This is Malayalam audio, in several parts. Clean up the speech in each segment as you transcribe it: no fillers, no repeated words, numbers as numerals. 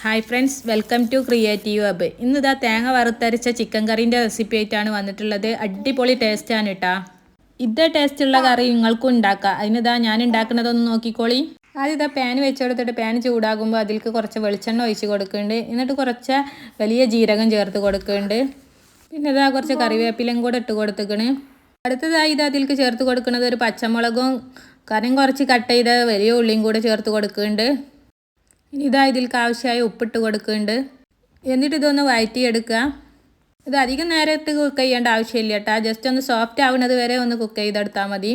Hi friends, welcome to creative hub. ഇന്നിതാ തേങ്ങ വറുത്തരച്ച ചിക്കൻ കറീൻ്റെ റെസിപ്പി ആയിട്ടാണ് വന്നിട്ടുള്ളത്. അടിപൊളി ടേസ്റ്റാണ് കേട്ടോ. ഇതേ ടേസ്റ്റുള്ള കറി നിങ്ങൾക്കും ഉണ്ടാക്കാം. അതിനിതാ ഞാൻ ഉണ്ടാക്കുന്നതൊന്ന് നോക്കിക്കോളി. ആദ്യം ഇതാ പാൻ വെച്ച് കൊടുത്തിട്ട് പാൻ ചൂടാകുമ്പോൾ അതിലേക്ക് കുറച്ച് വെളിച്ചെണ്ണ ഒഴിച്ച് കൊടുക്കുന്നുണ്ട്. എന്നിട്ട് കുറച്ച് വലിയ ജീരകം ചേർത്ത് കൊടുക്കുന്നുണ്ട്. പിന്നെ ഇതാ കുറച്ച് കറിവേപ്പിലയും കൂടെ ഇട്ട് കൊടുത്തിക്കണ്. അടുത്തതായി ഇത് അതിലേക്ക് ചേർത്ത് കൊടുക്കുന്നത് ഒരു പച്ചമുളകും കറിയും കുറച്ച് കട്ട് ചെയ്ത വലിയ ഉള്ളിയും കൂടെ ചേർത്ത് കൊടുക്കുന്നുണ്ട്. ഇനി ഇതാ ഇതിലേക്ക് ആവശ്യമായ ഉപ്പിട്ട് കൊടുക്കുന്നുണ്ട്. എന്നിട്ട് ഇതൊന്ന് വഴറ്റിയെടുക്കുക. ഇത് അധികം നേരത്ത് കുക്ക് ചെയ്യേണ്ട ആവശ്യമില്ല കേട്ടോ. ജസ്റ്റ് ഒന്ന് സോഫ്റ്റ് ആവുന്നത് വരെ ഒന്ന് കുക്ക് ചെയ്തെടുത്താൽ മതി.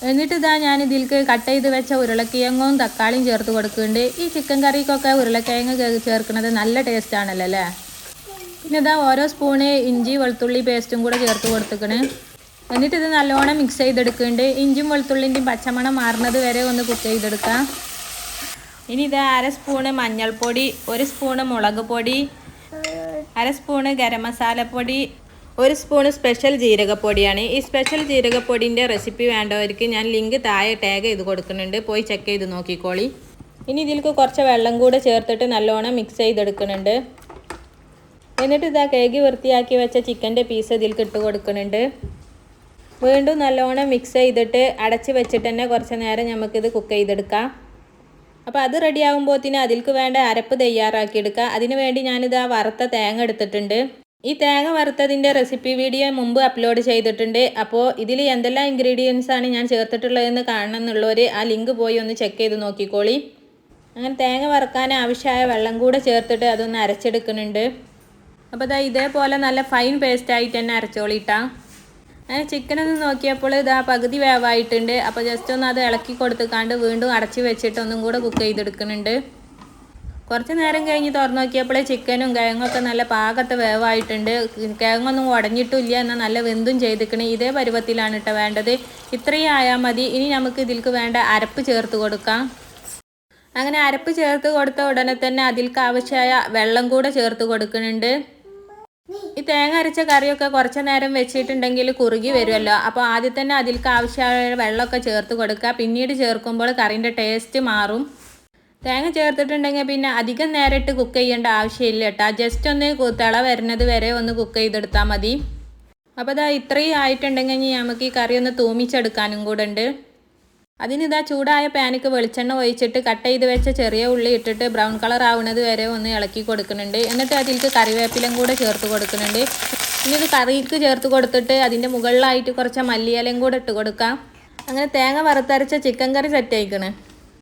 എന്നിട്ട് ഇതാ ഞാൻ ഇതിലേക്ക് കട്ട് ചെയ്ത് വെച്ച ഉരുളക്കിഴങ്ങും തക്കാളിയും ചേർത്ത് കൊടുക്കുന്നുണ്ട്. ഈ ചിക്കൻ കറിക്കൊക്കെ ഉരുളക്കിഴങ്ങ് ചേർക്കുന്നത് നല്ല ടേസ്റ്റ് ആണല്ലോ അല്ലേ. പിന്നെ ഇതാ ഓരോ സ്പൂണ് ഇഞ്ചി വെളുത്തുള്ളി പേസ്റ്റും കൂടെ ചേർത്ത് കൊടുത്തിക്കണ്. എന്നിട്ട് ഇത് നല്ലോണം മിക്സ് ചെയ്തെടുക്കുന്നുണ്ട്. ഇഞ്ചിയും വെളുത്തുള്ളിൻ്റെയും പച്ചമണം മാറുന്നത് വരെ ഒന്ന് കുക്ക് ചെയ്തെടുക്കാം. ഇനി ഇത് 1/2 സ്പൂണ് മഞ്ഞൾപ്പൊടി, 1 സ്പൂണ് മുളക് പൊടി, 1/2 സ്പൂണ് ഗരം മസാലപ്പൊടി, 1 സ്പൂണ് സ്പെഷ്യൽ ജീരകപ്പൊടിയാണ്. ഈ സ്പെഷ്യൽ ജീരകപ്പൊടിൻ്റെ റെസിപ്പി വേണ്ടവർക്ക് ഞാൻ ലിങ്ക് താഴെ ടാഗ് ചെയ്ത് കൊടുക്കുന്നുണ്ട്, പോയി ചെക്ക് ചെയ്ത് നോക്കിക്കോളി. ഇനി ഇതിലേക്ക് കുറച്ച് വെള്ളം കൂടെ ചേർത്തിട്ട് നല്ലോണം മിക്സ് ചെയ്തെടുക്കുന്നുണ്ട്. എന്നിട്ട് ഇതാ കഴുകി വൃത്തിയാക്കി വെച്ച ചിക്കൻ്റെ പീസ് ഇതിലേക്ക് ഇട്ട് കൊടുക്കുന്നുണ്ട്. വീണ്ടും നല്ലോണം മിക്സ് ചെയ്തിട്ട് അടച്ച് വെച്ചിട്ട് തന്നെ കുറച്ച് നേരം നമുക്കിത് കുക്ക് ചെയ്തെടുക്കാം. അപ്പോൾ അത് റെഡി ആകുമ്പോഴത്തേന് അതിലേക്ക് വേണ്ട അരപ്പ് തയ്യാറാക്കിയെടുക്കുക. അതിന് വേണ്ടി ഞാനിത് വറുത്ത തേങ്ങ എടുത്തിട്ടുണ്ട്. ഈ തേങ്ങ വറുത്തതിൻ്റെ റെസിപ്പി വീഡിയോ മുമ്പ് അപ്ലോഡ് ചെയ്തിട്ടുണ്ട്. അപ്പോൾ ഇതിൽ എന്തെല്ലാം ഇൻഗ്രീഡിയൻസാണ് ഞാൻ ചേർത്തിട്ടുള്ളതെന്ന് കാണണം എന്നുള്ളവർ ആ ലിങ്ക് പോയി ഒന്ന് ചെക്ക് ചെയ്ത് നോക്കിക്കോളി. അങ്ങനെ തേങ്ങ വറുക്കാൻ ആവശ്യമായ വെള്ളം കൂടെ ചേർത്തിട്ട് അതൊന്ന് അരച്ചെടുക്കുന്നുണ്ട്. അപ്പോൾ ഇതേപോലെ നല്ല ഫൈൻ പേസ്റ്റായിട്ട് തന്നെ അരച്ചോളിട്ടാം. അങ്ങനെ ചിക്കനൊന്ന് നോക്കിയപ്പോൾ ഇതാ പകുതി വേവായിട്ടുണ്ട്. അപ്പോൾ ജസ്റ്റ് ഒന്ന് അത് ഇളക്കി കൊടുത്തുക്കാണ്ട് വീണ്ടും അടച്ച് വെച്ചിട്ട് ഒന്നും കൂടെ കുക്ക് ചെയ്തെടുക്കുന്നുണ്ട്. കുറച്ച് നേരം കഴിഞ്ഞ് തുറന്ന് നോക്കിയപ്പോൾ ചിക്കനും കിഴങ്ങൊക്കെ നല്ല പാകത്തെ വേവായിട്ടുണ്ട്. കിഴങ്ങൊന്നും ഉടഞ്ഞിട്ടില്ല, എന്നാൽ നല്ല വെന്തും ചെയ്തിക്കണേ. ഇതേ പരുവത്തിലാണ് കേട്ടോ വേണ്ടത്. ഇത്രയും ആയാൽ മതി. ഇനി നമുക്ക് ഇതിലേക്ക് വേണ്ട അരപ്പ് ചേർത്ത് കൊടുക്കാം. അങ്ങനെ അരപ്പ് ചേർത്ത് കൊടുത്ത ഉടനെ തന്നെ അതിലേക്ക് ആവശ്യമായ വെള്ളം കൂടെ ചേർത്ത് കൊടുക്കുന്നുണ്ട്. ഈ തേങ്ങ അരച്ച കറിയൊക്കെ കുറച്ച് നേരം വെച്ചിട്ടുണ്ടെങ്കിൽ കുറുകി വരുമല്ലോ. അപ്പോൾ ആദ്യം തന്നെ അതിലേക്ക് ആവശ്യമായ വെള്ളമൊക്കെ ചേർത്ത് കൊടുക്കുക. പിന്നീട് ചേർക്കുമ്പോൾ കറീൻ്റെ ടേസ്റ്റ് മാറും. തേങ്ങ ചേർത്തിട്ടുണ്ടെങ്കിൽ പിന്നെ അധികം നേരം ഇട്ട് കുക്ക് ചെയ്യേണ്ട ആവശ്യമില്ല കേട്ടോ. ജസ്റ്റ് ഒന്ന് തിള വരുന്നത് വരെ ഒന്ന് കുക്ക് ചെയ്തെടുത്താൽ മതി. അപ്പോൾ ഇത്രയും ആയിട്ടുണ്ടെങ്കിൽ നമുക്ക് ഈ കറി ഒന്ന് തൂമിച്ചെടുക്കാനും കൂടെ ഉണ്ട്. അതിനിതാ ചൂടായ പാനിക്ക് വെളിച്ചെണ്ണ ഒഴിച്ചിട്ട് കട്ട് ചെയ്ത് വെച്ച ചെറിയ ഉള്ളി ഇട്ടിട്ട് ബ്രൗൺ കളർ ആവുന്നത് വരെ ഒന്ന് ഇളക്കി കൊടുക്കുന്നുണ്ട്. എന്നിട്ട് അതിലേക്ക് കറിവേപ്പിലയും കൂടെ ചേർത്ത് കൊടുക്കുന്നുണ്ട്. ഇനി ഇത് കറിക്ക് ചേർത്ത് കൊടുത്തിട്ട് അതിൻ്റെ മുകളിലായിട്ട് കുറച്ച് മല്ലിയിലയും കൂടെ ഇട്ട് കൊടുക്കാം. അങ്ങനെ തേങ്ങ വറുത്തരച്ച ചിക്കൻ കറി സെറ്റ് ആയിക്കണ്.